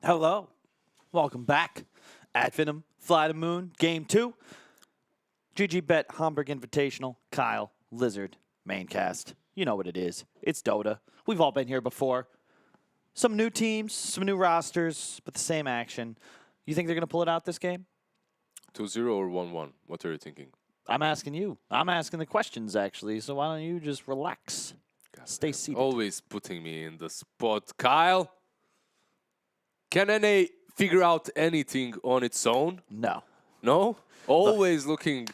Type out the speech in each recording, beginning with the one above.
Hello. Welcome back. Ad Finem, FlyToMoon, Game 2. GG.Bet Hamburg Invitational, Kyle, Lizard, Maincast. You know what it is. It's Dota. We've all been here before. Some new teams, some new rosters, but the same action. You think they're going to pull it out this game? 2-0 or 1-1? What are you thinking? I'm asking you. I'm asking the questions, actually, so why don't you just relax? Stay seated. Always putting me in the spot. Kyle, can NA figure out anything on its own? No. No? Always looking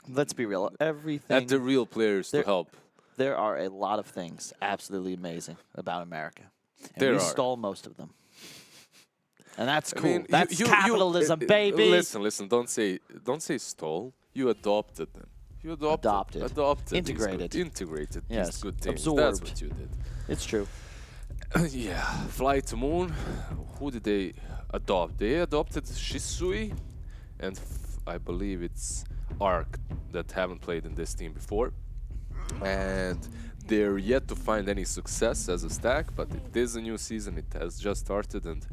Let's be real. Everything at the real players to help. There are a lot of things absolutely amazing about America. And There we are. stole most of them. And that's cool. I mean, That's capitalism, baby. Listen. Don't say stole. You adopted them. You adopted. Integrated. Integrated. Yes. These good things. Absorbed. That's what you did. It's true. Yeah. FlyToMoon. Who did they adopt? They adopted Shisui, and I believe it's Arc that haven't played in this team before. And they're yet to find any success as a stack, but it is a new season. It has just started, and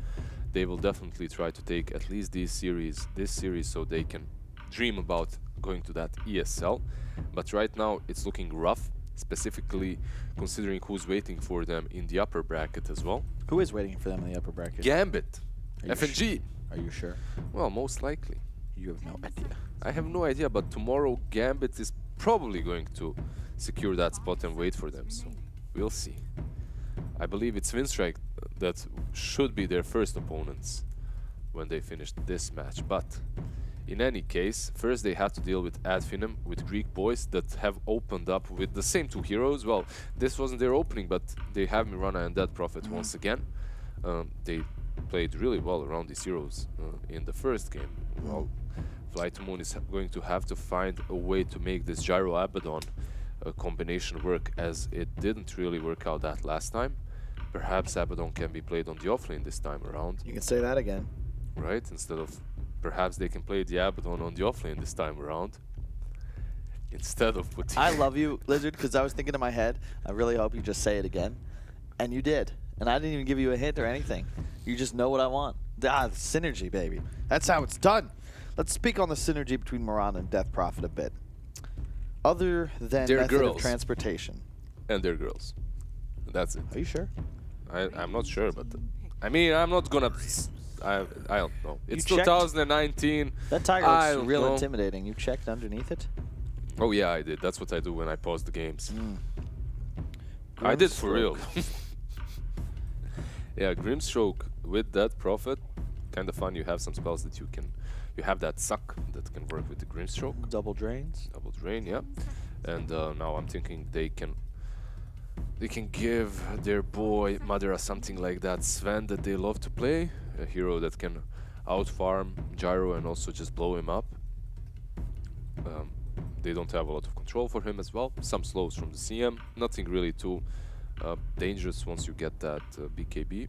they will definitely try to take at least this series, so they can dream about going to that ESL. But right now, it's looking rough, specifically considering who's waiting for them in the upper bracket as well. Who is waiting for them in the upper bracket? GG.Bet, Are you FNG. Are you sure? Well, most likely. You have no idea. I have no idea, but tomorrow GG.Bet is probably going to secure that spot and wait for them, so we'll see. I believe it's Winstrike that should be their first opponents when they finish this match, but in any case, first they had to deal with Ad Finem, with Greek boys that have opened up with the same two heroes. Well, this wasn't their opening, but they have Mirana and Dead Prophet once again. They played really well around these heroes in the first game. Well, FlyToMoon is going to have to find a way to make this Gyro Abaddon combination work, as it didn't really work out that last time. Perhaps Abaddon can be played on the offlane this time around. You can say that again. Right? Instead of... Perhaps they can play the Abaddon on the offlane this time around. Instead of putting... I love you, Lizard, because I was thinking in my head, I really hope you just say it again. And you did. And I didn't even give you a hint or anything. You just know what I want. Synergy, baby. That's how it's done. Let's speak on the synergy between Mirana and Death Prophet a bit. Other than They're method of girls. transportation. And they're girls. That's it. Are you sure? I'm not sure, but... I mean, I'm not gonna... I don't know. It's checked? 2019. That tiger I looks don't real know. intimidating. You checked underneath it? Oh yeah, I did. That's what I do when I pause the games. I did for real. Yeah, Grimstroke with that Prophet, kind of fun. You have some spells that you have that suck that can work with the Grimstroke. Double drains. Double drain, yeah. And now I'm thinking they can give their boy Madara something like that Sven that they love to play, a hero that can outfarm Gyro and also just blow him up. They don't have a lot of control for him as well. Some slows from the CM, nothing really too dangerous once you get that BKB.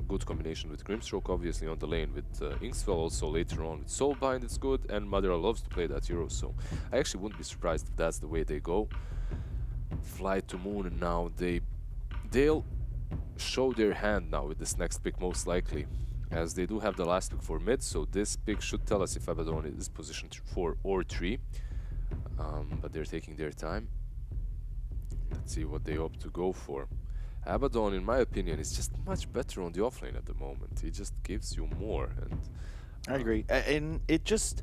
Good combination with Grimstroke, obviously on the lane with Inkswell, also later on with Soulbind it's good, and Madara loves to play that hero, so I actually wouldn't be surprised if that's the way they go. FlyToMoon, and now they'll show their hand now with this next pick most likely, as they do have the last pick for mid, so this pick should tell us if Abaddon is positioned 4 or 3, but they're taking their time. Let's see what they opt to go for. Abaddon, in my opinion, is just much better on the offlane at the moment. He just gives you more, and I agree, and it just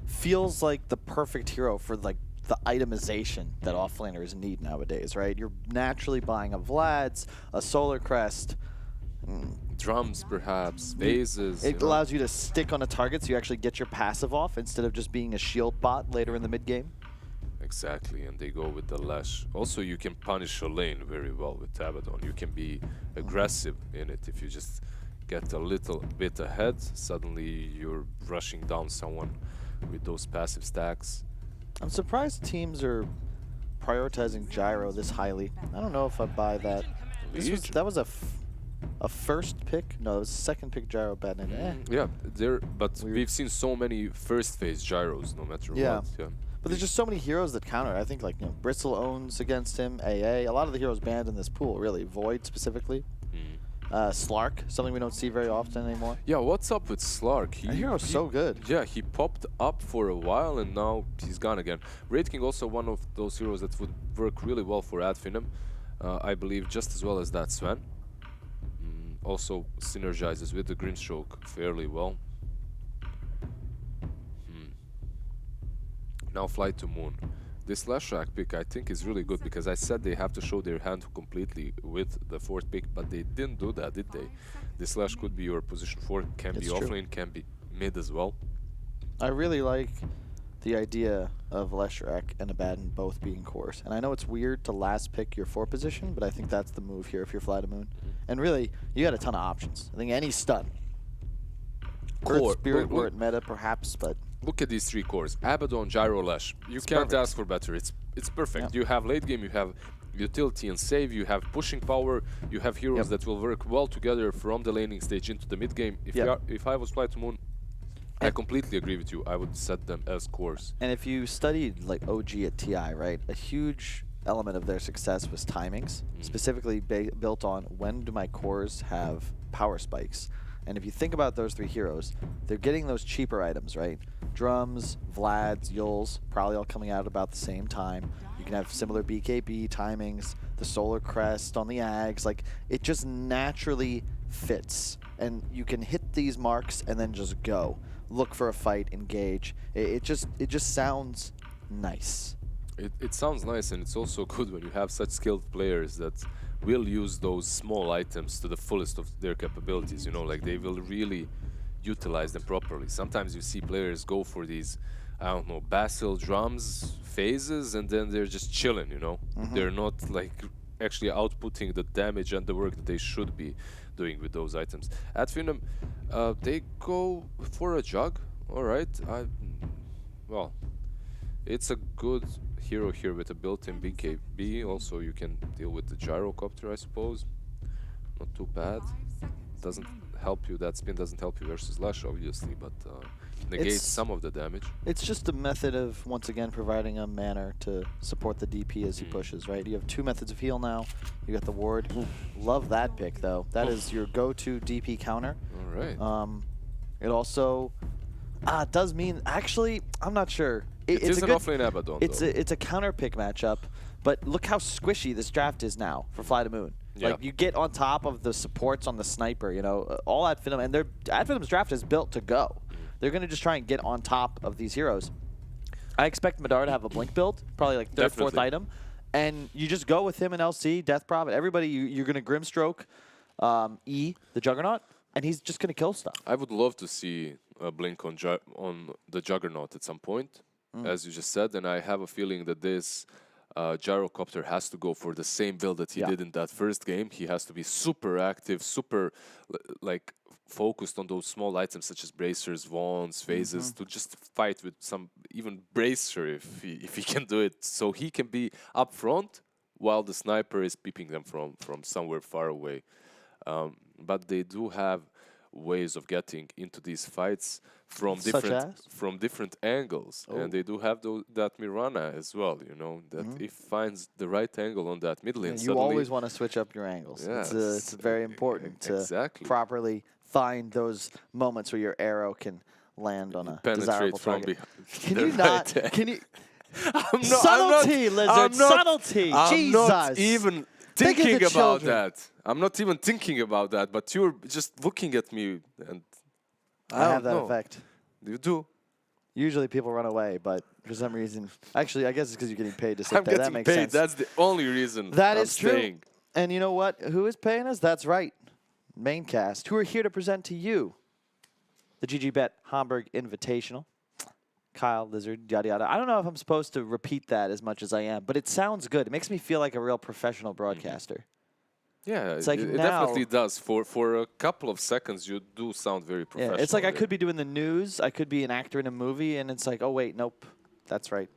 feels like the perfect hero for like the itemization that offlaners need nowadays, right? You're naturally buying a Vlad's, a Solar Crest. drums perhaps, phases. It allows you to stick on a target so you actually get your passive off instead of just being a shield bot later in the mid game. Exactly, and they go with the Lash. Also, you can punish a lane very well with Abaddon. You can be aggressive in it. If you just get a little bit ahead, suddenly you're rushing down someone with those passive stacks. I'm surprised teams are prioritizing Gyro this highly. I don't know if I buy that. That was a first pick? No, it was a second pick Gyro bad. Yeah, but we've seen so many first phase Gyros no matter what. Yeah. But there's just so many heroes that counter. I think like Bristle owns against him, AA. A lot of the heroes banned in this pool, really. Void specifically. Slark, something we don't see very often anymore. Yeah, what's up with Slark? That hero's so good. Yeah, he popped up for a while and now he's gone again. Wraith King also one of those heroes that would work really well for Ad Finem. I believe just as well as that Sven. Also synergizes with the Grimstroke fairly well. Now FlyToMoon. This last rack pick I think is really good because I said they have to show their hand completely with the 4th pick, but they didn't do that, did they? This slash could be your position 4, can be offlane, can be mid as well. I really like the idea of Leshrac and Abaddon both being cores. And I know it's weird to last pick your 4 position, but I think that's the move here if you're FlyToMoon. And really, you got a ton of options. I think any stun. Earth Spirit were at meta perhaps, but... Look at these 3 cores. Abaddon, Gyro, Lash. You can't ask for better. It's perfect. Yep. You have late game, you have utility and save, you have pushing power, you have heroes that will work well together from the laning stage into the mid game. If I was FlyToMoon, I completely agree with you. I would set them as cores. And if you studied like OG at TI, right, a huge element of their success was timings, specifically built on when do my cores have power spikes. And if you think about those 3 heroes, they're getting those cheaper items, right? Drums, Vlads, Yules, probably all coming out about the same time. You can have similar BKB timings, the Solar Crest on the Ags. Like, it just naturally fits. And you can hit these marks and then just go. Look for a fight, engage. It just sounds nice. It sounds nice, and it's also good when you have such skilled players that will use those small items to the fullest of their capabilities, you know, like they will really utilize them properly. Sometimes you see players go for these, I don't know, Basil drums phases, and then they're just chilling, you know. They're not like actually outputting the damage and the work that they should be doing with those items. Ad Finem, they go for a jug, all right. Well, it's a good hero here with a built-in BKB. Also, you can deal with the gyrocopter, I suppose. Not too bad. Doesn't help you. That spin doesn't help you versus Lash, obviously, but negates some of the damage. It's just a method of, once again, providing a manner to support the DP as he pushes, right? You have 2 methods of heal now. You got the ward. Love that pick, though. That is your go-to DP counter. All right. It also does mean, actually, I'm not sure. It's an offlane Abaddon, it's a counter pick matchup, but look how squishy this draft is now for FlyToMoon. Yeah. Like, you get on top of the supports on the sniper, you know, all Ad Finem, and Ad Finem's draft is built to go. They're going to just try and get on top of these heroes. I expect Madar to have a blink build, probably like 3rd, 4th item, and you just go with him in LC, Death Prophet, everybody, you're going to Grimstroke E, the Juggernaut, and he's just going to kill stuff. I would love to see a blink on the Juggernaut at some point, as you just said, and I have a feeling that this gyrocopter has to go for the same build that he did in that first game. He has to be super active, super like focused on those small items such as bracers, wands, phases, to just fight with some, even bracer if he can do it, so he can be up front while the sniper is peeping them from somewhere far away. But they do have ways of getting into these fights from different angles, and they do have that Mirana as well, you know, that if finds the right angle on that mid lane, you always want to switch up your angles. Yes, it's very important to properly find those moments where your arrow can land on a desirable target. Can you not? Can you? Subtlety, Lizard. Subtlety. I'm not even thinking about that. I'm not even thinking about that, but you're just looking at me, and I have that effect. You do. Usually people run away, but for some reason, actually, I guess it's because you're getting paid to sit there. That makes sense. That's the only reason. That is true. And you know what? Who is paying us? That's right, Maincast, who are here to present to you the GG.Bet Hamburg Invitational. Kyle, Lizard, yada yada. I don't know if I'm supposed to repeat that as much as I am, but it sounds good. It makes me feel like a real professional broadcaster. Yeah, it's like it definitely does. For a couple of seconds, you do sound very professional. Yeah, it's like I could be doing the news, I could be an actor in a movie, and it's like, oh wait, nope, that's right.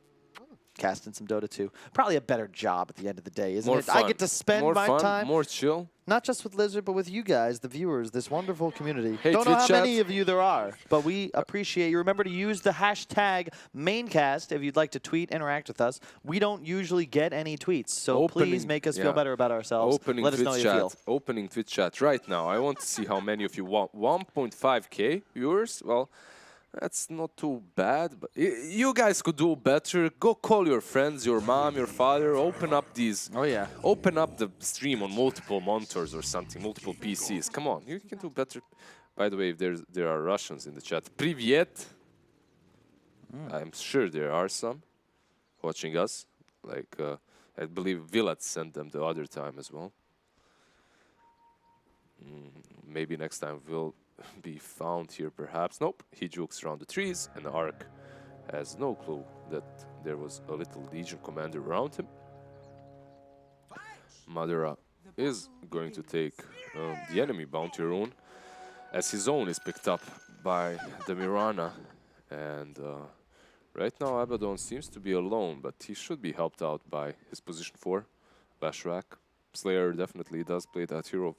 casting some Dota 2. Probably a better job at the end of the day, isn't More it? fun. I get to spend more my fun, time, more chill. not just with Lizard, but with you guys, the viewers, this wonderful community. Hey, Don't know how Twitch many chat. of you there are, but we appreciate you. Remember to use the hashtag Maincast if you'd like to tweet, interact with us. We don't usually get any tweets, so please make us feel better about ourselves. Let us know how you feel. Opening Twitch chat right now. I want to see how many of you want 1.5k viewers. Well, that's not too bad, but you guys could do better. Go call your friends, your mom, your father. Open up these. Oh yeah. Open up the stream on multiple monitors or something, multiple PCs. Come on, you can do better. By the way, if there are Russians in the chat, Привет. I'm sure there are some watching us. Like I believe Vilat sent them the other time as well. Maybe next time we'll be found here, perhaps. Nope, he jukes around the trees, and Ark has no clue that there was a little Legion commander around him. Madara is going to take the enemy bounty rune, as his own is picked up by the Mirana. And right now Abaddon seems to be alone, but he should be helped out by his position 4, Lashrak. Slayer definitely does play that hero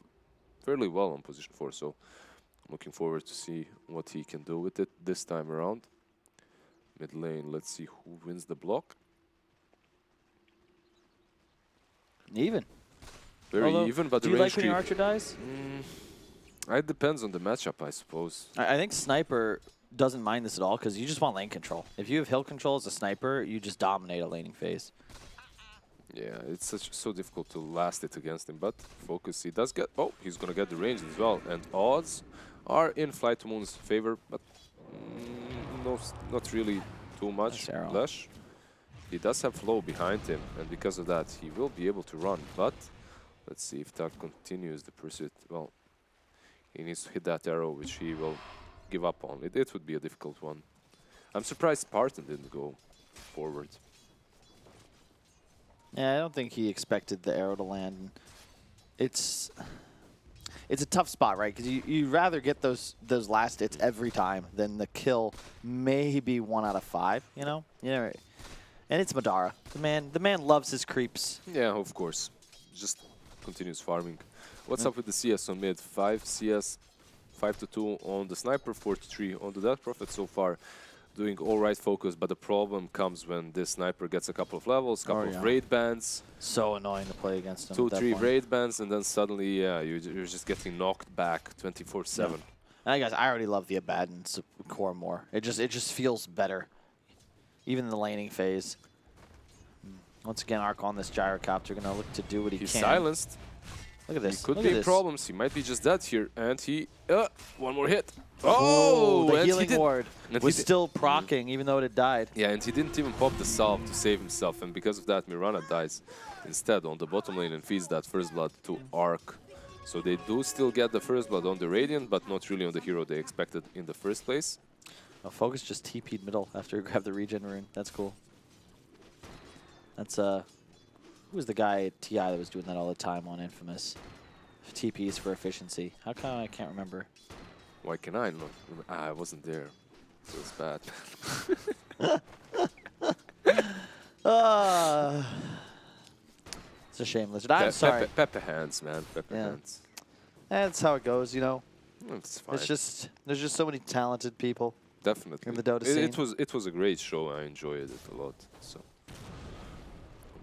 fairly well on position 4, so I'm looking forward to see what he can do with it this time around. Mid lane, let's see who wins the block. Even. Very even, but do the you range like when your creep. archer dies? It depends on the matchup, I suppose. I think Sniper doesn't mind this at all because you just want lane control. If you have hill control as a sniper, you just dominate a laning phase. Yeah, it's so difficult to last it against him, but focus, he does get... Oh, he's gonna get the range as well, and odds are in FlyToMoon's favor, but no, not really too much. Flash. He does have flow behind him, and because of that, he will be able to run, but let's see if that continues the pursuit. Well, he needs to hit that arrow, which he will give up on. It would be a difficult one. I'm surprised Spartan didn't go forward. Yeah, I don't think he expected the arrow to land. It's a tough spot, right? Because you'd rather get those last hits every time than the kill maybe 1 out of 5, you know? Yeah, right. And it's Madara. The man loves his creeps. Yeah, of course. Just continues farming. What's up with the CS on mid? 5 CS, 5-2 on the Sniper, 4-3 on the Death Prophet so far. Doing all right focus, but the problem comes when this Sniper gets a couple of levels, couple of raid bans. So annoying to play against him. 2-3 raid bans, and then suddenly, yeah, you're just getting knocked back 24/7. Yeah. Guys, I already love the Abaddon core more. It just feels better, even in the laning phase. Once again, Ark on this gyrocopter, gonna look to do what he can. He's silenced. Look at this. He could be in problems. He might be just dead here, and he one more hit. Oh, the healing ward was still proccing, even though it had died. Yeah, and he didn't even pop the salve to save himself, and because of that, Mirana dies instead on the bottom lane and feeds that first blood to Ark. So they do still get the first blood on the Radiant, but not really on the hero they expected in the first place. Oh, Focus just TP'd middle after he grabbed the regen rune. That's cool. That's who was the guy at TI that was doing that all the time on Infamous? TPs for efficiency. How come I can't remember? Why can I not? I wasn't there. Feels bad. It's a shame, Lizard. I'm sorry. Pepper hands, man. Pepper hands. That's how it goes, you know. It's fine. It's just there's just so many talented people. Definitely. In the Dota scene. It was a great show. I enjoyed it a lot. So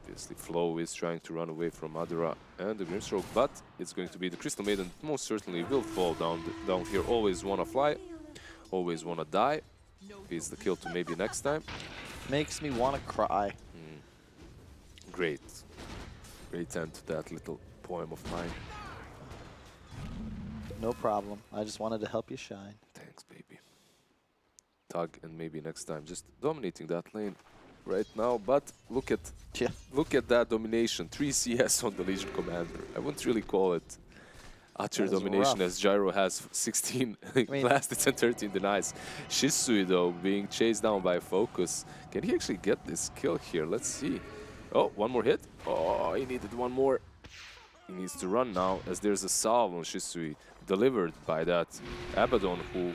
obviously Flo is trying to run away from Madara and the Grimstroke, but it's going to be the Crystal Maiden that most certainly will fall down here. Always wanna fly, always wanna die. Feeds the kill to maybe next time. Makes me wanna cry. Great end to that little poem of mine. No problem. I just wanted to help you shine. Thanks, baby. Tug, and maybe next time just dominating that lane right now, but look at that domination. 3 CS on the Legion Commander. I wouldn't really call it utter domination, as Gyro has 16 blasts and 13 denies. Shisui, though, being chased down by Focus. Can he actually get this kill here? Let's see. Oh, one more hit. Oh, he needed one more. He needs to run now, as there's a salve on Shisui, delivered by that Abaddon, who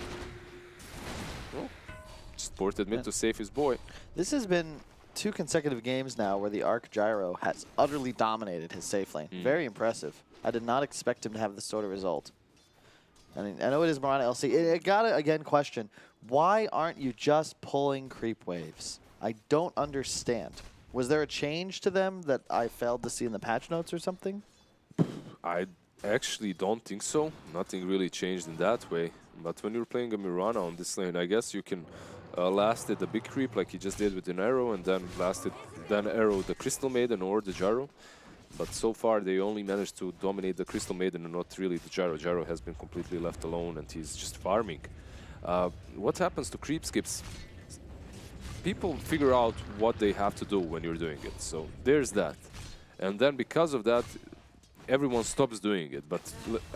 just ported mid to save his boy. This has been, 2 consecutive games now where the Arc Gyro has utterly dominated his safe lane. Very impressive. I did not expect him to have this sort of result. I mean, I know it is Mirana LC. I gotta again question, why aren't you just pulling creep waves? I don't understand. Was there a change to them that I failed to see in the patch notes or something? I actually don't think so. Nothing really changed in that way. But when you're playing a Mirana on this lane, I guess you can last it a big creep like he just did with an arrow, and then arrow the Crystal Maiden or the Gyro. But so far they only managed to dominate the Crystal Maiden and not really the Gyro. Gyro has been completely left alone and he's just farming. What happens to creep skips? People figure out what they have to do when you're doing it. So there's that. And then because of that, everyone stops doing it. But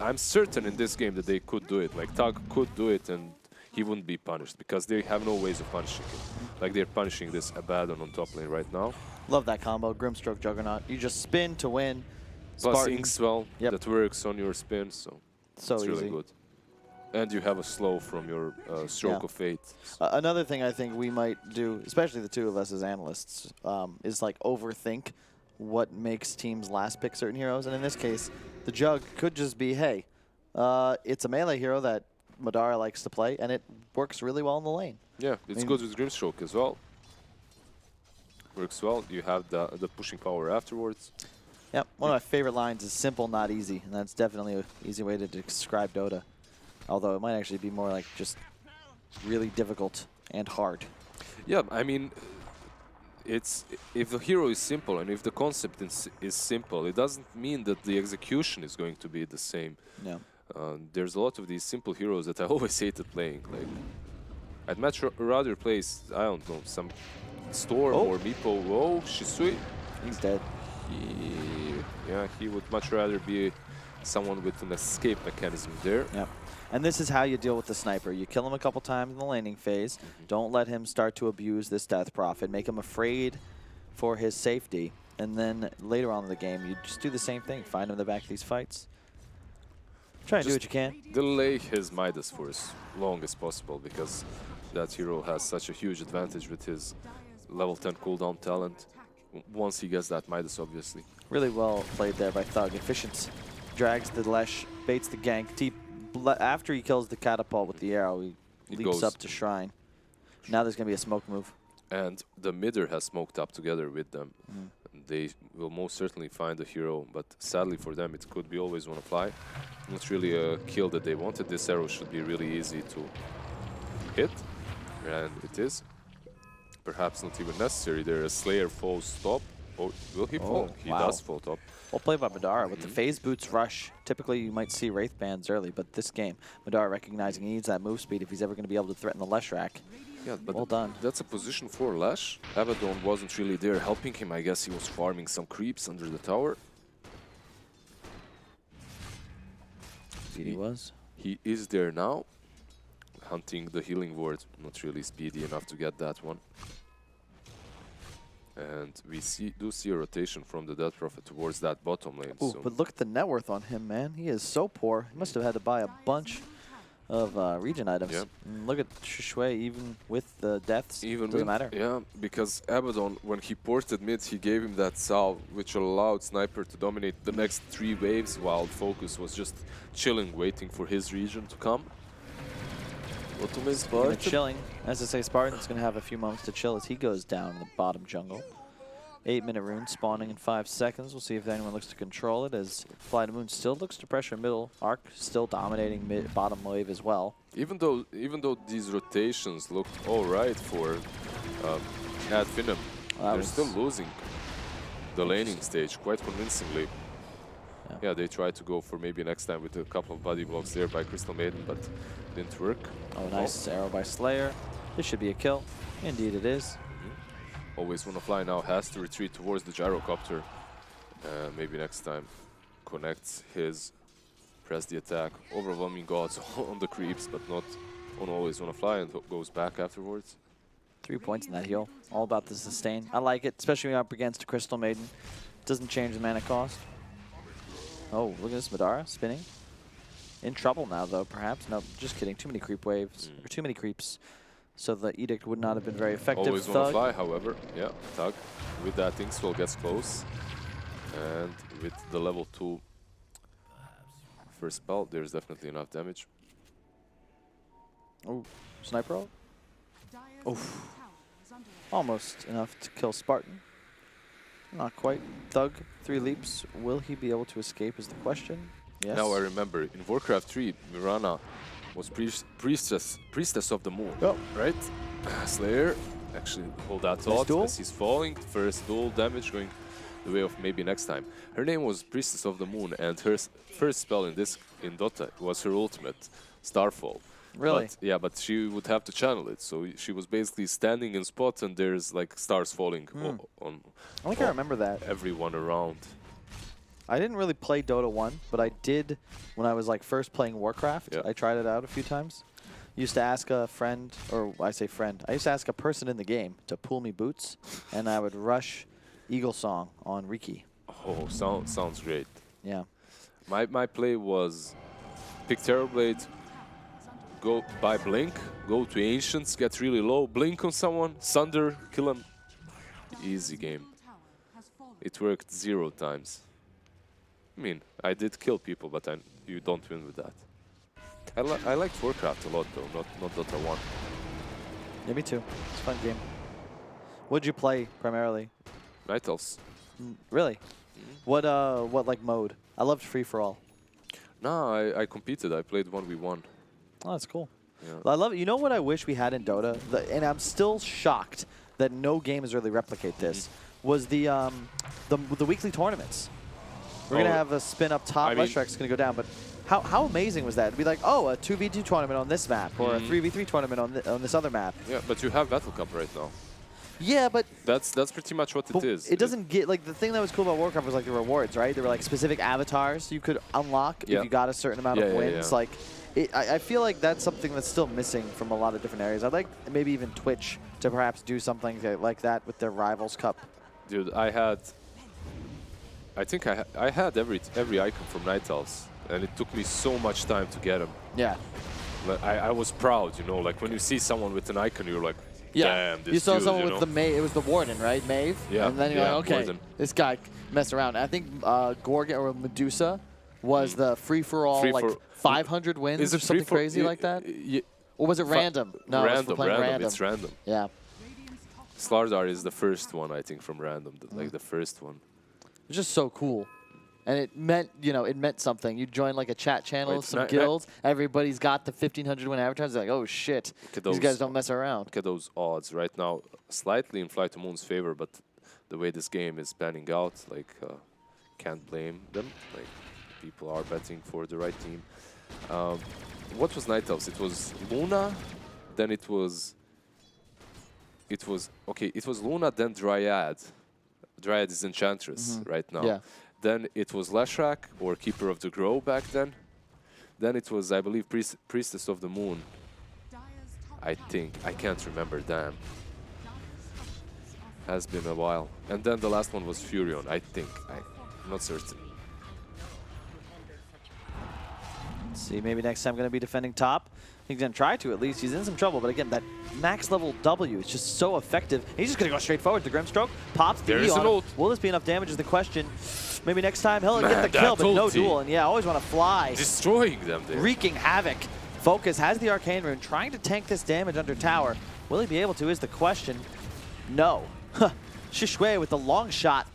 I'm certain in this game that they could do it. Like Tug could do it and he wouldn't be punished because they have no ways of punishing him. Like they're punishing this Abaddon on top lane right now. Love that combo, Grimstroke Juggernaut. You just spin to win. Plus Spartan. Inkswell, that works on your spin, so it's easy. really good. And you have a slow from your Stroke of Fate. Another thing I think we might do, especially the two of us as analysts, is like overthink what makes teams last pick certain heroes. And in this case, the Jug could just be, hey, it's a melee hero that Madara likes to play, and it works really well in the lane. Yeah, it's good with Grimstroke as well. Works well. You have the pushing power afterwards. Yep, one of my favorite lines is simple, not easy, and that's definitely an easy way to describe Dota. Although it might actually be more like just really difficult and hard. Yeah, I mean, it's if the hero is simple and if the concept is simple, it doesn't mean that the execution is going to be the same. No. There's a lot of these simple heroes that I always hated playing. Like, I'd much rather play, I don't know, some Storm or Meepo. Whoa, Shisui. He's dead. He would much rather be someone with an escape mechanism there. Yep. And this is how you deal with the sniper. You kill him a couple times in the laning phase. Don't let him start to abuse this Death Prophet. Make him afraid for his safety. And then later on in the game, you just do the same thing. Find him in the back of these fights. Try and do what you can. Delay his Midas for as long as possible because that hero has such a huge advantage with his level 10 cooldown talent. Once he gets that Midas, obviously. Really well played there by Thug. Efficient. Drags the Lesh, baits the gank. After he kills the catapult with the arrow, he leaps up to Shrine. Now there's going to be a smoke move. And the midder has smoked up together with them. They will most certainly find a hero, but sadly for them it could be always wanna fly. Not really a kill that they wanted. This arrow should be really easy to hit, and it is. Perhaps not even necessary. There is Slayer falls top. Oh, will he fall? He does fall top. Well played by Madara. With the phase boots rush, typically you might see Wraith bans early, but this game, Madara recognizing he needs that move speed if he's ever going to be able to threaten the Lesh rack. Yeah, but well done. That's a position for Lash. Abaddon wasn't really there helping him. I guess he was farming some creeps under the tower. He was. He is there now, hunting the healing ward. Not really speedy enough to get that one. And we do see a rotation from the Death Prophet towards that bottom lane. Ooh, but look at the net worth on him, man. He is so poor. He must have had to buy a bunch of regen items. Yep. Look at Shishui, even with the deaths, doesn't matter. Yeah, because Abaddon, when he ported mid, he gave him that salve, which allowed Sniper to dominate the next 3 waves, while Focus was just chilling, waiting for his regen to come. Chilling. As I say, Spartan's going to have a few moments to chill as he goes down in the bottom jungle. 8-minute rune spawning in 5 seconds. We'll see if anyone looks to control it as FlyToMoon still looks to pressure middle. Arc still dominating bottom wave as well. Even though these rotations looked all right for Ad Finem, they're still losing the laning stage quite convincingly. Yeah, they tried to go for maybe next time with a couple of body blocks there by Crystal Maiden, but didn't work. Oh, nice arrow by Slayer. This should be a kill. Indeed it is. Always Wanna Fly now has to retreat towards the gyrocopter. Maybe next time connects his, press the attack, overwhelming gods on the creeps, but not on Always Wanna Fly, and goes back afterwards. 3 points in that heal. All about the sustain. I like it, especially up against a Crystal Maiden. Doesn't change the mana cost. Oh, look at this Madara spinning. In trouble now, though, perhaps. No, just kidding. Too many creep waves. Or too many creeps. so the edict would not have been very effective. Always want to fly, however. Yeah, Tug. With that, Inkswell gets close. And with the level 2 first spell, there's definitely enough damage. Oh, sniper ult? Oof. Almost enough to kill Spartan. Not quite. Thug, 3 leaps. Will he be able to escape is the question. Yes. Now I remember, in Warcraft 3, Mirana was priestess of the moon, right? Slayer, actually hold that thought as he's falling. First dual damage going the way of maybe next time. Her name was Priestess of the Moon, and her first spell in Dota was her ultimate, Starfall. Really? But she would have to channel it, so she was basically standing in spot, and there's like stars falling on. I think I remember that. Everyone around. I didn't really play Dota 1, but I did when I was like first playing Warcraft. I tried it out a few times. Used to ask a friend, or I say friend, I used to ask a person in the game to pull me boots, and I would rush Eagle Song on Riki. Oh, sounds great. Yeah. My play was pick Terrorblade, go buy Blink, go to Ancients, get really low, Blink on someone, Sunder, kill him. Easy game. It worked 0 times. I mean, I did kill people, but you don't win with that. I liked Warcraft a lot, though, not Dota 1. Yeah, me too. It's a fun game. What'd you play primarily? Night Elves. Really? What like mode? I loved free for all. No, I competed. I played 1v1. Oh, that's cool. Yeah. I love it. You know what I wish we had in Dota, and I'm still shocked that no games really replicate this. Was the weekly tournaments. We're gonna have a spin up top. Leshrek's gonna go down, but how amazing was that? It'd be like, oh, a 2v2 tournament on this map, or a 3v3 tournament on this other map. Yeah, but you have Battle Cup right now. Yeah, but that's pretty much what it is. It doesn't get like the thing that was cool about Warcraft was like the rewards, right? There were like specific avatars you could unlock if you got a certain amount of wins. Like, I feel like that's something that's still missing from a lot of different areas. I'd like maybe even Twitch to perhaps do something like that with their Rivals Cup. Dude, I think I had every icon from Night Elves, and it took me so much time to get them. Yeah. But I was proud, you know, like when you see someone with an icon, you're like, damn, this you saw dude, someone with the Maeve. It was the Warden, right? Maeve? Yeah. And then you're like, okay, Warden. this guy messed around. I think Gorgon or Medusa was the free-for-all, like 500 wins or something crazy like that? Or was it random? No, random. It's random. Yeah. Slardar is the first one, I think, from random, like the first one. It's just so cool. And it meant, you know, it meant something. You join like a chat channel, some guilds, everybody's got the 1,500 win avatars. They're like, oh shit, these guys don't mess around. Look at those odds right now. Slightly in FlyToMoon's favor, but the way this game is panning out, like, can't blame them. Like, people are betting for the right team. What was Night Elves? It was Luna, then it was Luna, then Dryad. Dryad is Enchantress right now. Yeah. Then it was Leshrac, or Keeper of the Grove back then. Then it was, I believe, Priestess of the Moon. I think. I can't remember, damn. Has been a while. And then the last one was Furion, I think. I'm not certain. Let's see, maybe next time going to be defending top. He's going to try to at least. He's in some trouble, but again, that max level W is just so effective. He's just going to go straight forward. The Grimstroke pops the E on him. Will this be enough damage is the question. Maybe next time he'll get the kill, but no duel. And yeah, always want to fly. Destroying them there. Wreaking havoc. Focus has the Arcane Rune, trying to tank this damage under tower. Will he be able to is the question. No. Shishui with the long shot.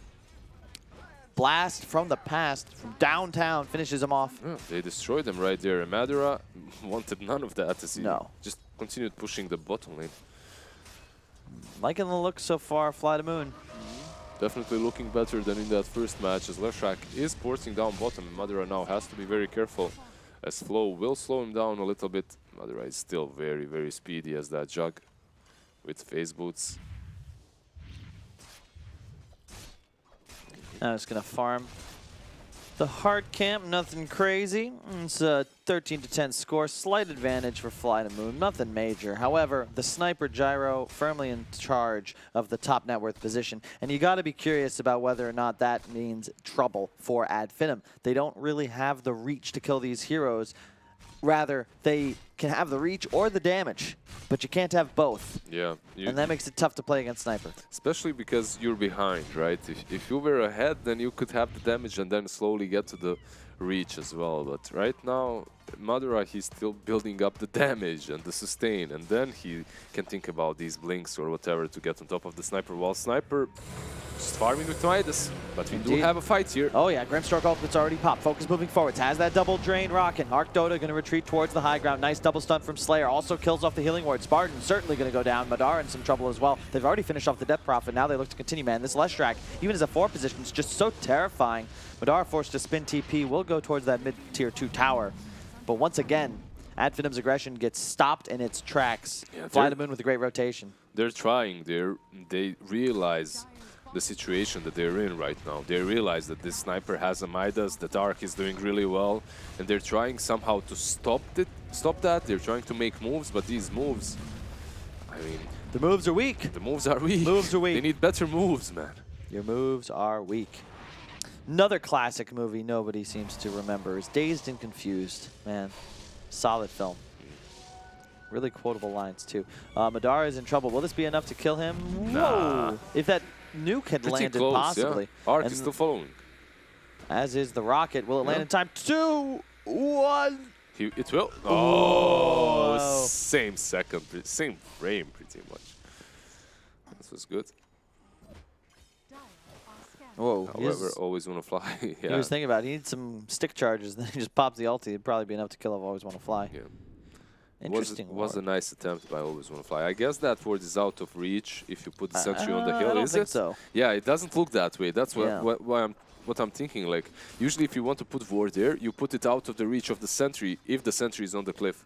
Blast from the past, from downtown, finishes him off. Yeah, they destroyed them right there. Madara wanted none of that to see. No. Just continued pushing the bottom lane. Liking the look so far, FlyToMoon. Definitely looking better than in that first match, as Leshrac is porting down bottom. Madara now has to be very careful, as Flow will slow him down a little bit. Madara is still very, very speedy as that Jug with phase boots. Now it's going to farm the hard camp, nothing crazy. It's a 13-10 score, slight advantage for FlyToMoon, nothing major. However, the sniper Gyro firmly in charge of the top net worth position, and you got to be curious about whether or not that means trouble for Ad Finem. They don't really have the reach to kill these heroes. Rather, they can have the reach or the damage. but you can't have both. Yeah. And that makes it tough to play against Sniper. Especially because you're behind, right? If you were ahead, then you could have the damage and then slowly get to the reach as well. But right now, Madara, he's still building up the damage and the sustain, and then he can think about these blinks or whatever to get on top of the Sniper. While Sniper just farming with Midas, but we do have a fight here. Oh yeah, Grimstroke ultimate's already popped. Focus moving forwards. Has that double drain rocking. Arc Dota going to retreat towards the high ground. Nice double stun from Slayer. Also kills off the healing ward. Spartan certainly going to go down. Madara in some trouble as well. They've already finished off the Death Prophet. Now they look to continue, man. This Leshrac, even as a 4 position, is just so terrifying. Madara forced to spin TP. Will go towards that mid-tier 2 tower. But once again, Ad Finem's aggression gets stopped in its tracks. Yeah, FlyToMoon with a great rotation. They're trying. They realize the situation that they're in right now. They realize that this Sniper has a Midas, that Arc is doing really well, and they're trying somehow to stop that. They're trying to make moves, but these moves, I mean... The moves are weak. The moves are weak. Moves are weak. They need better moves, man. Your moves are weak. Another classic movie nobody seems to remember is Dazed and Confused. Man, solid film. Really quotable lines, too. Madara is in trouble. Will this be enough to kill him? Nah. Whoa! If that nuke had Pretty landed, close, possibly. Yeah. Arc And is still following. as is the rocket. Will it land in time? 2, 1. It will. Oh. Oh, same second, same frame, pretty much. This was good. Whoa. However, always want to fly. Yeah. He was thinking about it. He needs some stick charges. Then he just pops the ulti. It'd probably be enough to kill off Always Want to Fly. Yeah. Interesting. Was a nice attempt by Always Want to Fly. I guess that ward is out of reach if you put the sentry on the hill. I don't is think it? so. Yeah, it doesn't look that way. That's Yeah. what I'm thinking. Like usually, if you want to put ward there, you put it out of the reach of the sentry if the sentry is on the cliff.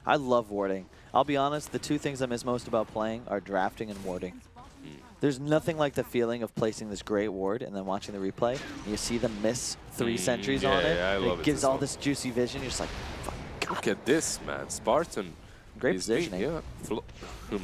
I love warding. I'll be honest, the 2 things I miss most about playing are drafting and warding. There's nothing like the feeling of placing this great ward and then watching the replay. And you see them miss 3 sentries on it. Yeah, I love it gives as all well. this juicy vision. You're just like, fuck, God. Look at this, man. Spartan. Great is positioning. Yeah.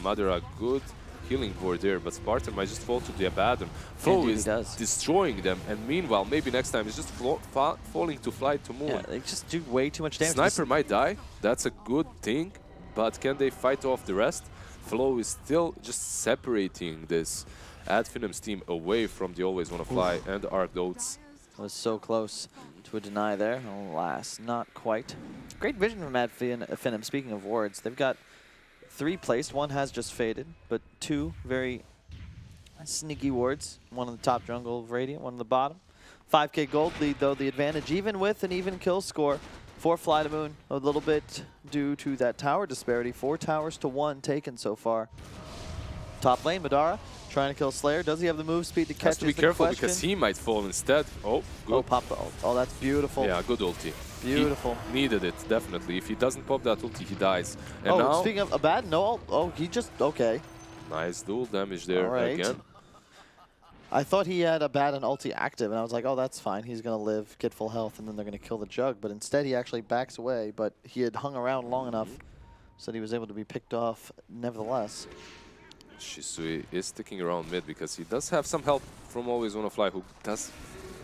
Madara, good healing ward there, but Spartan might just fall to the Abaddon. Flow Indeed, is he does. destroying them, and meanwhile, maybe next time it's just falling to FlyToMoon. Yeah, they just do way too much damage. Sniper might die. That's a good thing, but can they fight off the rest? Flow is still just separating this Ad Finem's team away from the Always Wanna Fly and the Arc Dotes. Was so close to a deny there. Alas, not quite. Great vision from Ad Finem. Speaking of wards, they've got 3 placed. 1 has just faded, but 2 very sneaky wards. 1 on the top jungle of Radiant, 1 on the bottom. 5k gold lead, though, the advantage, even with an even kill score for FlyToMoon. A little bit due to that tower disparity. 4 towers to 1 taken so far. Top lane, Madara trying to kill Slayer. Does he have the move speed to catch? Has to be careful because he might fall instead. Oh, good. Oh, pop the ult. Oh, that's beautiful. Yeah, good ulti. Beautiful. He needed it, definitely. If he doesn't pop that ulti, he dies. And oh, now, speaking of a bad no ult. Oh, he just, okay. nice dual damage there again. I thought he had a bad and ulti active, and I was like, oh, that's fine. He's going to live, get full health, and then they're going to kill the Jug. But instead, he actually backs away. But he had hung around long enough so that he was able to be picked off nevertheless. Shisui is sticking around mid because he does have some help from Always Wanna Fly, who does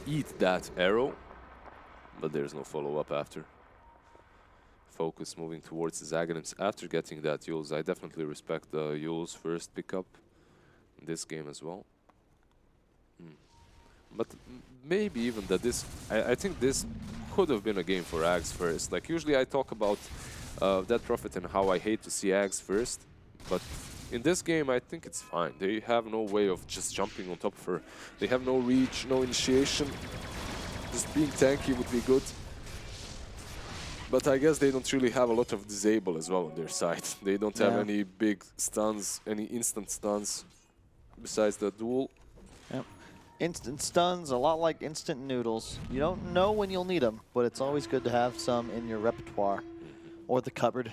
eat that arrow, but there's no follow-up after. Focus moving towards the Zaganims after getting that Yules. I definitely respect the Yules first pickup in this game as well. But maybe even that this, I think this could have been a game for Ags first. Like usually I talk about that Prophet and how I hate to see Ags first, but in this game, I think it's fine. They have no way of just jumping on top of her. They have no reach, no initiation. Just being tanky would be good. But I guess they don't really have a lot of disable as well on their side. They don't have any big stuns, any instant stuns besides the duel. Yep. Instant stuns, a lot like instant noodles. You don't know when you'll need them, but it's always good to have some in your repertoire or the cupboard.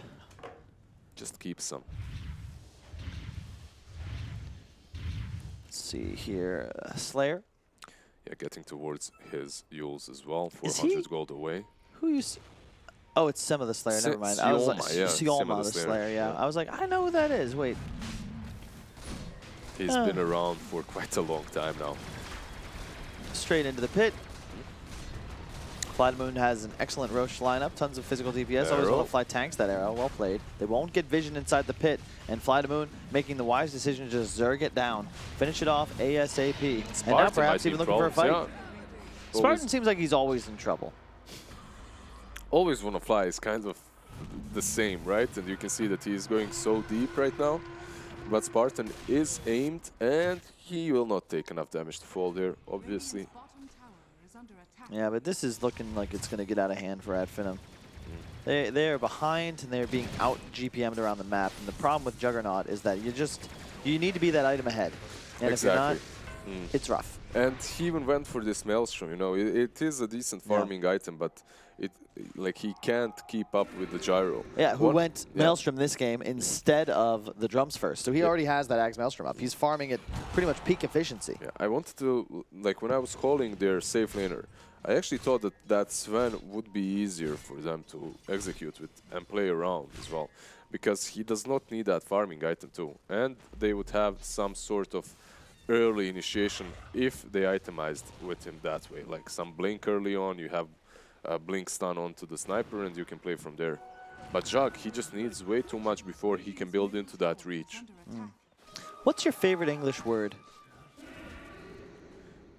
Just keep some. See here, Slayer. Yeah, getting towards his Yules as well. 400 gold away. Who you see? Oh, it's Sema the Slayer. Never mind. I was like, Sioma the Slayer. Yeah. I was like, I know who that is. Wait. He's been around for quite a long time now. Straight into the pit. FlyToMoon has an excellent Roche lineup, tons of physical DPS, always want to fly tanks that arrow, well played. They won't get vision inside the pit, and FlyToMoon making the wise decision to just zerg it down, finish it off ASAP, Spartan and now perhaps even looking for a fight. Yeah. Spartan seems like he's always in trouble. Always wanna fly is kind of the same, right? And you can see that he is going so deep right now. But Spartan is aimed, and he will not take enough damage to fall there, obviously. Yeah, but this is looking like it's going to get out of hand for Ad Finem. They are behind, and they're being out GPM'd around the map. And the problem with Juggernaut is that you need to be that item ahead. And if you're not, it's rough. And he even went for this Maelstrom, you know. It is a decent farming item, but he can't keep up with the gyro. Yeah, who went Maelstrom this game instead of the drums first. So he already has that Axe Maelstrom up. He's farming at pretty much peak efficiency. Yeah, I wanted to, when I was calling their safe laner, I actually thought that Sven would be easier for them to execute with and play around as well, because he does not need that farming item too. And they would have some sort of early initiation if they itemized with him that way. Like some blink early on, you have a blink stun onto the sniper and you can play from there. But Jug, he just needs way too much before he can build into that reach. What's your favorite English word?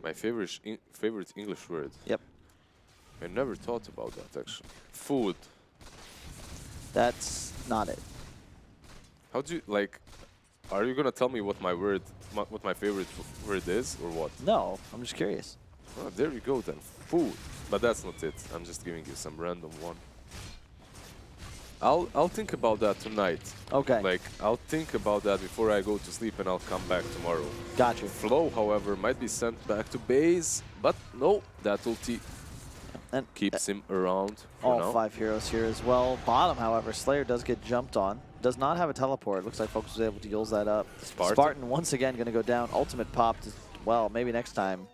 My favorite English word? Yep. I never thought about that actually. Food. That's not it. How do you, are you gonna tell me what my favorite word is, or what? No, I'm just curious. Oh, there you go then. Food. But that's not it. I'm just giving you some random one. I'll think about that tonight. Okay. I'll think about that before I go to sleep, and I'll come back tomorrow. Gotcha. Flow, however, might be sent back to base, but no, that ulti keeps him around for all now. 5 heroes here as well. Bottom, however, Slayer does get jumped on. Does not have a teleport. Looks like Focus was able to use that up. Spartan once again going to go down. Ultimate popped as well. Maybe next time.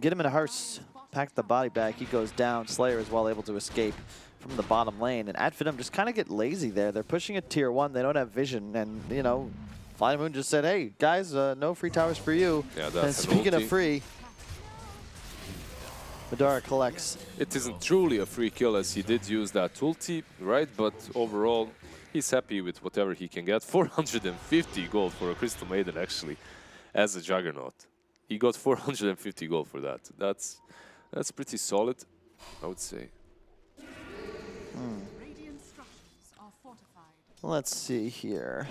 Get him in a hearse. Pack the body bag. He goes down. Slayer is well able to escape from the bottom lane. And Ad Finem just kind of get lazy there. They're pushing a tier 1. They don't have vision. And, you know, FlyToMoon just said, hey, guys, no free towers for you. Yeah, that's and speaking of free, Madara collects. It isn't truly a free kill, as he did use that ulti, right? But overall, he's happy with whatever he can get. 450 gold for a Crystal Maiden, actually, as a Juggernaut. He got 450 gold for that. That's pretty solid, I would say. Let's see here.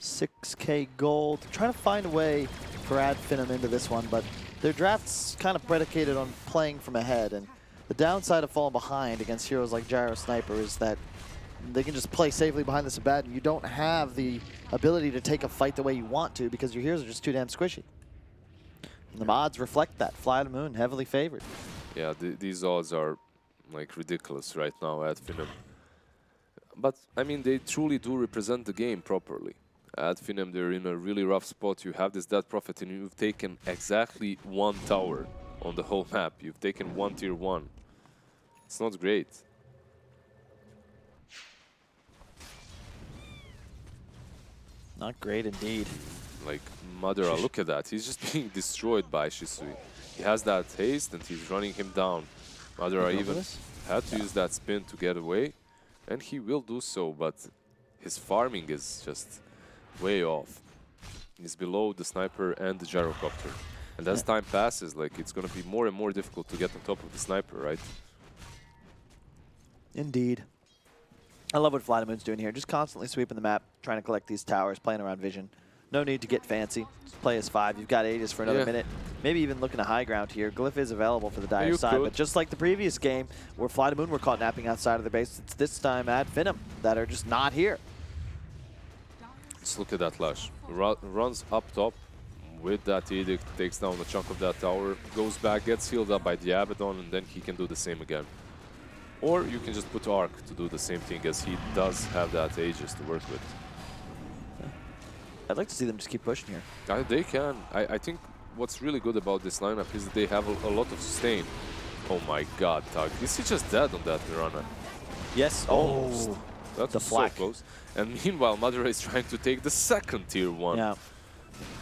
6K gold. Trying to find a way for Ad Finem into this one, but their draft's kind of predicated on playing from ahead. And the downside of falling behind against heroes like Gyro Sniper is that they can just play safely behind the Sabat, and you don't have the ability to take a fight the way you want to because your heroes are just too damn squishy. And the odds reflect that. FlyToMoon heavily favored. Yeah, these odds are ridiculous right now at Finem. But I mean, they truly do represent the game properly. At Finem, they're in a really rough spot. You have this Dead Prophet, and you've taken exactly 1 tower on the whole map. You've taken 1 tier 1. It's not great. Not great indeed. Madara, look at that. He's just being destroyed by Shisui. He has that haste and he's running him down. Madara even had to use that spin to get away. And he will do so, but his farming is just way off. He's below the sniper and the gyrocopter. And as time passes, it's going to be more and more difficult to get on top of the sniper, right? Indeed. I love what FlyToMoon's doing here. Just constantly sweeping the map, trying to collect these towers, playing around vision. No need to get fancy. Just play as 5. You've got Aegis for another minute. Maybe even looking to high ground here. Glyph is available for the Dire side, but just like the previous game where FlyToMoon were caught napping outside of the base, it's this time Ad Finem that are just not here. Let's look at that Lash. Runs up top with that Edict, takes down a chunk of that tower, goes back, gets healed up by the Abaddon, and then he can do the same again. Or you can just put Arc to do the same thing, as he does have that Aegis to work with. I'd like to see them just keep pushing here. They can. I think what's really good about this lineup is that they have a lot of sustain. Oh my god, Tug. Is he just dead on that Mirana? Yes. Almost. Oh, That was so close. And meanwhile, Madara is trying to take the 2nd tier 1. Yeah.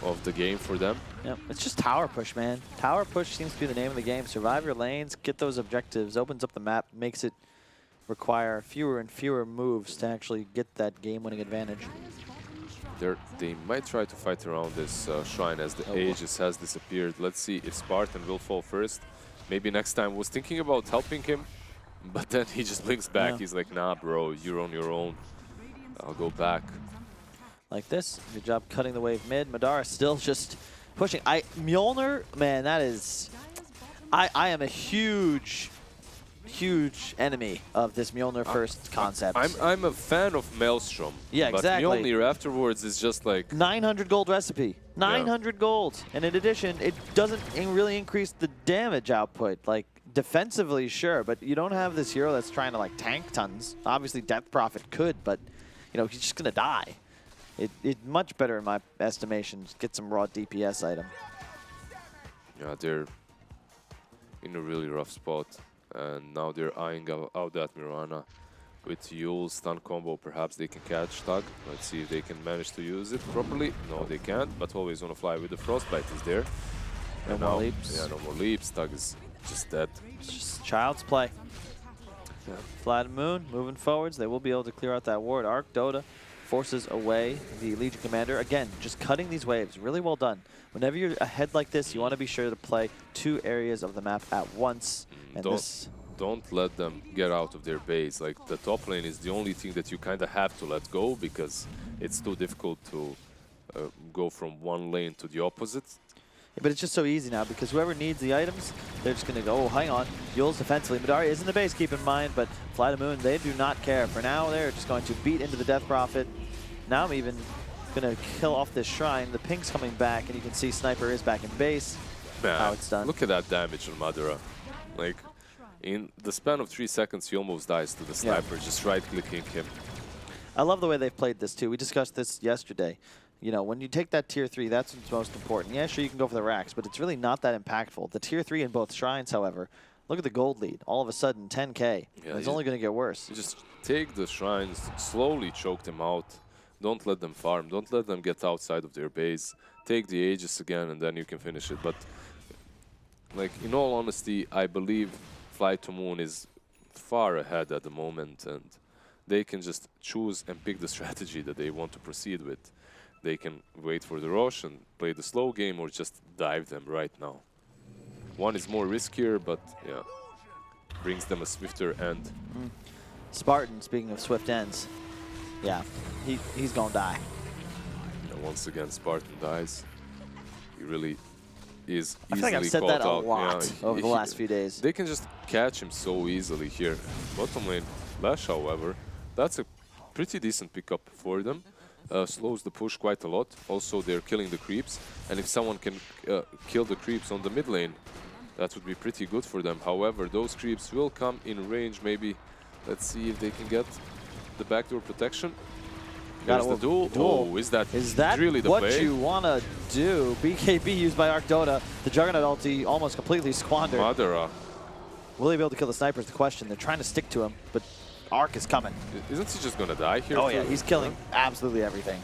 of the game for them. Yep, it's just tower push, man. Tower push seems to be the name of the game. Survive your lanes, get those objectives, opens up the map, makes it require fewer and fewer moves to actually get that game-winning advantage. They might try to fight around this shrine as the Aegis has disappeared. Let's see if Spartan will fall first. Maybe next time. Was thinking about helping him, but then he just blinks back. Yeah. He's like, nah, bro, you're on your own. I'll go back. Like this. Good job cutting the wave mid. Madara still just pushing. Mjolnir, man, that is... I am a huge enemy of this Mjolnir first concept. I'm a fan of Maelstrom. Yeah, but exactly. Mjolnir afterwards is just like... 900 gold recipe. 900 gold. And in addition, it doesn't really increase the damage output. Like, defensively, sure, but you don't have this hero that's trying to, like, tank tons. Obviously, Death Prophet could, but, you know, he's just going to die. It's much better, in my estimation, to get some raw DPS item. Yeah, they're in a really rough spot. And now they're eyeing out that Mirana. With Yule's stun combo, perhaps they can catch Tug. Let's see if they can manage to use it properly. No, they can't, but always want to fly with the Frostbite is there. No more leaps. Yeah, no more leaps. Tug is just dead. It's just child's play. Yeah. FlyToMoon moving forwards. They will be able to clear out that ward. Arc Dota forces away the Legion Commander. Again, just cutting these waves. Really well done. Whenever you're ahead like this, you want to be sure to play 2 areas of the map at once. And don't let them get out of their base. Like, the top lane is the only thing that you kind of have to let go because it's too difficult to go from one lane to the opposite. Yeah, but it's just so easy now because whoever needs the items, they're just going to go, oh, hang on. Yule's defensively. Madara is in the base, keep in mind, but FlyToMoon, they do not care. For now, they're just going to beat into the Death Prophet. Now I'm even going to kill off this shrine. The ping's coming back, and you can see Sniper is back in base. Man, how it's done. Look at that damage on Madara. Like, in the span of 3 seconds, he almost dies to the Sniper, just right-clicking him. I love the way they've played this, too. We discussed this yesterday. You know, when you take that tier 3, that's what's most important. Yeah, sure, you can go for the racks, but it's really not that impactful. The tier 3 in both shrines, however, look at the gold lead. All of a sudden, 10K. Yeah, it's only going to get worse. You just take the shrines, slowly choke them out. Don't let them farm. Don't let them get outside of their base. Take the Aegis again, and then you can finish it. But, like, in all honesty, I believe FlyToMoon is far ahead at the moment, and they can just choose and pick the strategy that they want to proceed with. They can wait for the rush and play the slow game, or just dive them right now. One is more riskier, but yeah, brings them a swifter end. Spartan, speaking of swift ends, yeah, he's gonna die. And once again, Spartan dies. He really is I feel easily like I've said caught that a out. lot over the last few days. They can just catch him so easily here. Bottom lane Flash, however, that's a pretty decent pickup for them. Slows the push quite a lot. Also, they're killing the creeps, and if someone can kill the creeps on the mid lane, that would be pretty good for them. However, those creeps will come in range. Maybe, let's see if they can get the backdoor protection. There's the duel. Oh, is that really the what play? you want to do? BKB used by Arc Dota. The Juggernaut ulti almost completely squandered. Madara. Will he be able to kill the Sniper is the question. They're trying to stick to him, but Arc is coming. Isn't he just going to die here? Oh, yeah, he's killing absolutely everything.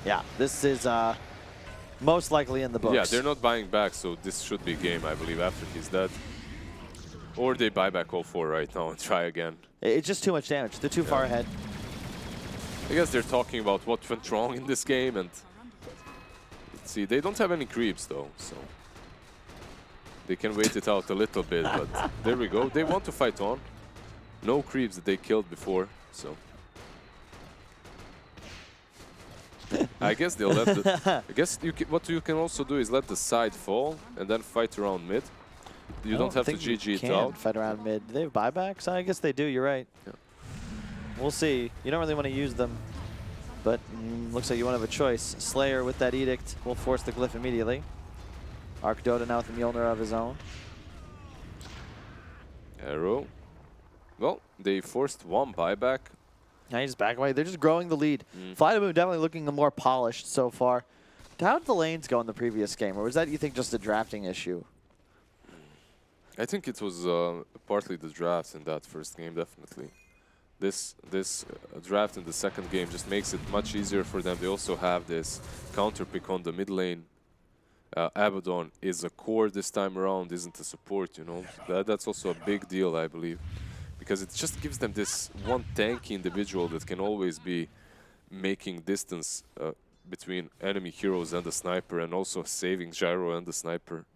Yeah, this is most likely in the books. Yeah, they're not buying back, so this should be game, I believe, after he's dead. Or they buy back all 4 right now and try again. It's just too much damage. They're too far ahead. I guess they're talking about what went wrong in this game, and let's see, they don't have any creeps though, so they can wait it out a little bit, but there we go. They want to fight on. No creeps that they killed before, so I guess they'll let the... I guess what you can also do is let the side fall and then fight around mid. You don't have to GG it out. Fight around mid. Do they have buybacks? I guess they do, you're right. Yeah. We'll see. You don't really want to use them, but looks like you won't have a choice. Slayer with that edict will force the glyph immediately. Arc Dota now with the Mjolnir of his own. Arrow. Well, they forced one buyback. Now he's back away. They're just growing the lead. FlyToMoon definitely looking the more polished so far. How did the lanes go in the previous game? Or was that, you think, just a drafting issue? I think it was partly the drafts in that first game, definitely. this draft in the second game just makes it much easier for them. They also have this counter pick on the mid lane. Abaddon is a core this time around, isn't a support, you know. That's also a big deal, I believe, because it just gives them this one tanky individual that can always be making distance between enemy heroes and the sniper, and also saving Gyro and the sniper.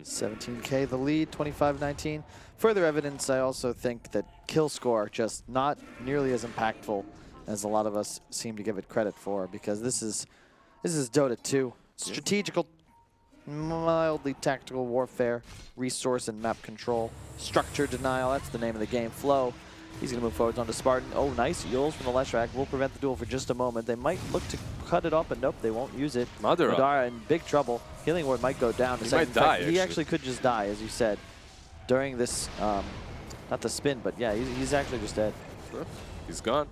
17K the lead, 25-19. Further evidence, I also think that kill score just not nearly as impactful as a lot of us seem to give it credit for, because this is Dota 2. Strategical, mildly tactical warfare, resource and map control, structure denial, that's the name of the game. Flow, he's going to move forwards onto Spartan. Oh, nice Eels from the Leshrac. Will prevent the duel for just a moment. They might look to cut it up, but nope, they won't use it. Madara in big trouble. Healing Ward might go down. He might die, he actually could just die, as you said, during this, not the spin, but yeah, he's actually just dead. He's gone.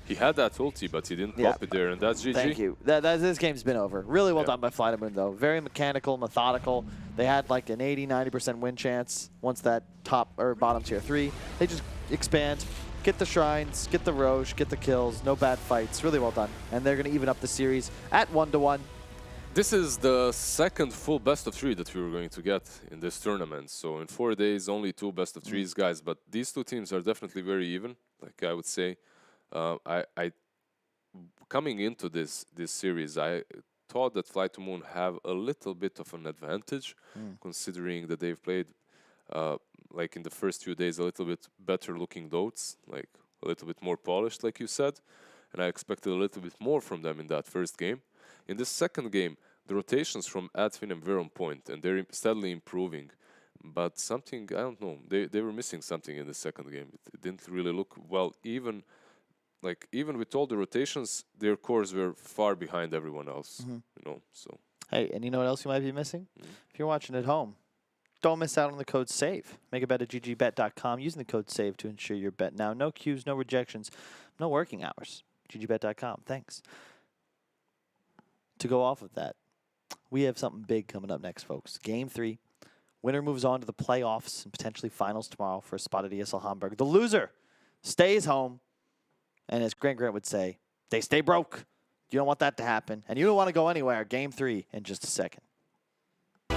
He had that ulti, but he didn't pop it there, and that's GG. Thank you. This game's been over. Really well done by FlyToMoon, though. Very mechanical, methodical. They had like an 80-90% win chance once that top or bottom tier 3. They just expand, get the shrines, get the Roche, get the kills. No bad fights. Really well done. And they're going to even up the series at 1-1. This is the second full best of 3 that we were going to get in this tournament. So in 4 days, only 2 best of 3s, guys. But these two teams are definitely very even, like I would say. Coming into this series, I thought that FlyToMoon have a little bit of an advantage, considering that they've played, like in the first few days, a little bit better looking Dotes, like a little bit more polished, like you said. And I expected a little bit more from them in that first game. In this second game, the rotations from Ad Finem were on point, and they're steadily improving. But something, I don't know, they were missing something in the second game. It didn't really look well. Even with all the rotations, their cores were far behind everyone else. You know, so. Hey, and you know what else you might be missing? If you're watching at home, don't miss out on the code SAVE. Make a bet at GG.Bet.com using the code SAVE to ensure your bet now. No queues, no rejections, no working hours. GG.Bet.com. Thanks. To go off of that, we have something big coming up next, folks. Game 3. Winner moves on to the playoffs and potentially finals tomorrow for a spot at ESL Hamburg. The loser stays home. And as Grant would say, they stay broke. You don't want that to happen. And you don't want to go anywhere. Game 3 in just a second.